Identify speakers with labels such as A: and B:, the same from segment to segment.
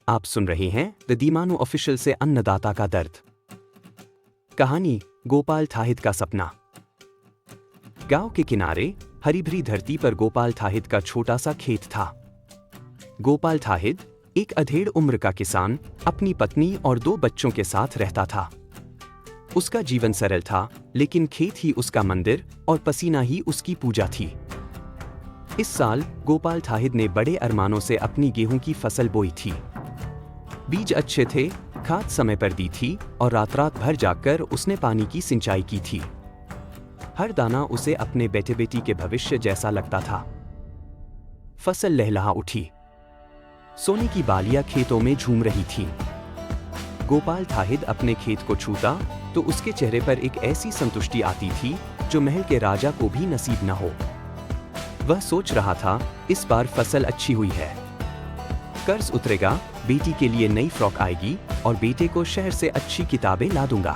A: आप सुन रहे हैं द दीमानू ऑफिशियल से अन्नदाता का दर्द। कहानी गोपाल थाहिद का सपना। गांव के किनारे हरी भरी धरती पर गोपाल थाहिद का छोटा सा खेत था। गोपाल थाहिद एक अधेड़ उम्र का किसान अपनी पत्नी और 2 बच्चों के साथ रहता था। उसका जीवन सरल था, लेकिन खेत ही उसका मंदिर और पसीना ही उसकी पूजा थी। इस साल गोपाल थाहिद ने बड़े अरमानों से अपनी गेहूं की फसल बोई थी। बीज अच्छे थे, खाद समय पर दी थी और रात भर जागकर उसने पानी की सिंचाई की थी। हर दाना उसे अपने बेटे बेटी के भविष्य जैसा लगता था। फसल लहलहा उठी, सोने की बालियां खेतों में झूम रही थीं। गोपाल थाहिद अपने खेत को छूता तो उसके चेहरे पर एक ऐसी संतुष्टि आती थी जो महल के राजा को भी नसीब न हो। वह सोच रहा था, इस बार फसल अच्छी हुई है, कर्ज उतरेगा, बेटी के लिए नई फ्रॉक आएगी और बेटे को शहर से अच्छी किताबें ला दूंगा।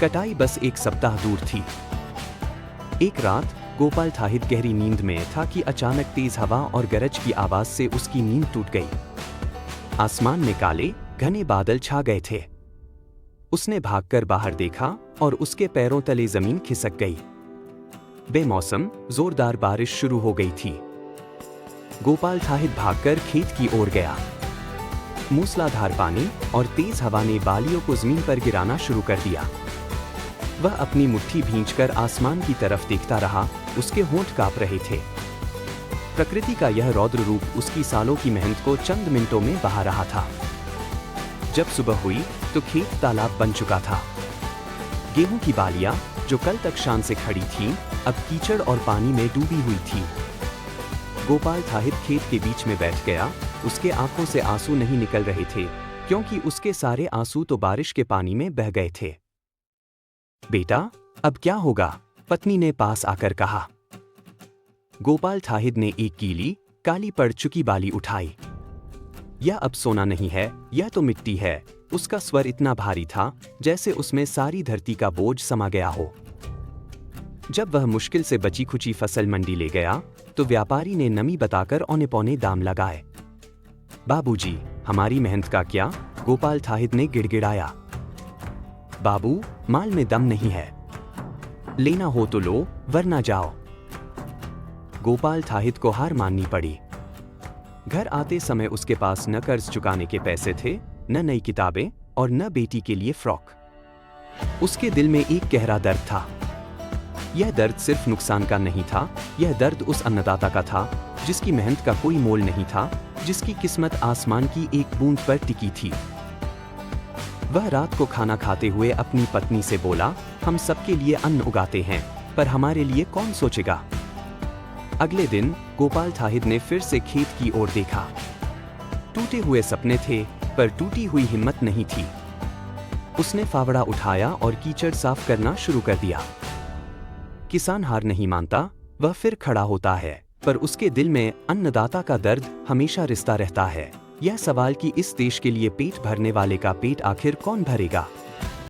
A: कटाई बस 1 सप्ताह दूर थी। एक रात गोपाल थाहिद गहरी नींद में था कि अचानक तेज हवा और गरज की आवाज से उसकी नींद टूट गई। आसमान में काले घने बादल छा गए थे। उसने भागकर बाहर देखा और उसके पैरों तले जमीन खिसक गई। बेमौसम जोरदार बारिश शुरू हो गई थी। गोपाल थाहिद भागकर खेत की ओर गया। मूसलाधार पानी और तेज हवा ने बालियों को जमीन पर गिराना शुरू कर दिया। वह अपनी मुट्ठी भींचकर आसमान की तरफ देखता रहा, उसके होंठ कांप रहे थे। प्रकृति का यह रौद्र रूप उसकी सालों की मेहनत को चंद मिनटों में बहा रहा था। जब सुबह हुई तो खेत तालाब बन चुका था। गेहूं की बालियां जो कल तक शान से खड़ी थीं, अब कीचड़ और पानी में डूबी हुई थी। गोपाल थाहिद खेत के बीच में बैठ गया। उसके आंखों से आंसू नहीं निकल रहे थे, क्योंकि उसके सारे आंसू तो बारिश के पानी में बह गए थे। बेटा, अब क्या होगा? पत्नी ने पास आकर कहा। गोपाल थाहिद ने एक गीली, काली पड़ चुकी बाली उठाई। यह अब सोना नहीं है, यह तो मिट्टी है। उसका स्वर इतना भारी था जैसे उसमें सारी धरती का बोझ समा गया हो। जब वह मुश्किल से बची खुची फसल मंडी ले गया तो व्यापारी ने नमी बताकर औने पौने दाम लगाए। बाबूजी, हमारी मेहनत का क्या? गोपाल थाहिद ने गिड़गिड़ाया। बाबू, माल में दम नहीं है, लेना हो तो लो वरना जाओ। गोपाल थाहिद को हार माननी पड़ी। घर आते समय उसके पास न कर्ज चुकाने के पैसे थे, न नई किताबें और न बेटी के लिए फ्रॉक। उसके दिल में एक गहरा दर्द था। यह दर्द सिर्फ नुकसान का नहीं था, यह दर्द उस अन्नदाता का था जिसकी मेहनत का कोई मोल नहीं था, जिसकी किस्मत आसमान की एक बूंद पर टिकी थी। वह रात को खाना खाते हुए अपनी पत्नी से बोला, हम सबके लिए अन्न उगाते हैं, पर हमारे लिए कौन सोचेगा? अगले दिन गोपाल थाहिद ने फिर से खेत की ओर देखा। टूटे हुए सपने थे, पर टूटी हुई हिम्मत नहीं थी। उसने फावड़ा उठाया और कीचड़ साफ करना शुरू कर दिया। किसान हार नहीं मानता, वह फिर खड़ा होता है, पर उसके दिल में अन्नदाता का दर्द हमेशा रिश्ता रहता है। यह सवाल कि इस देश के लिए पेट भरने वाले का पेट आखिर कौन भरेगा?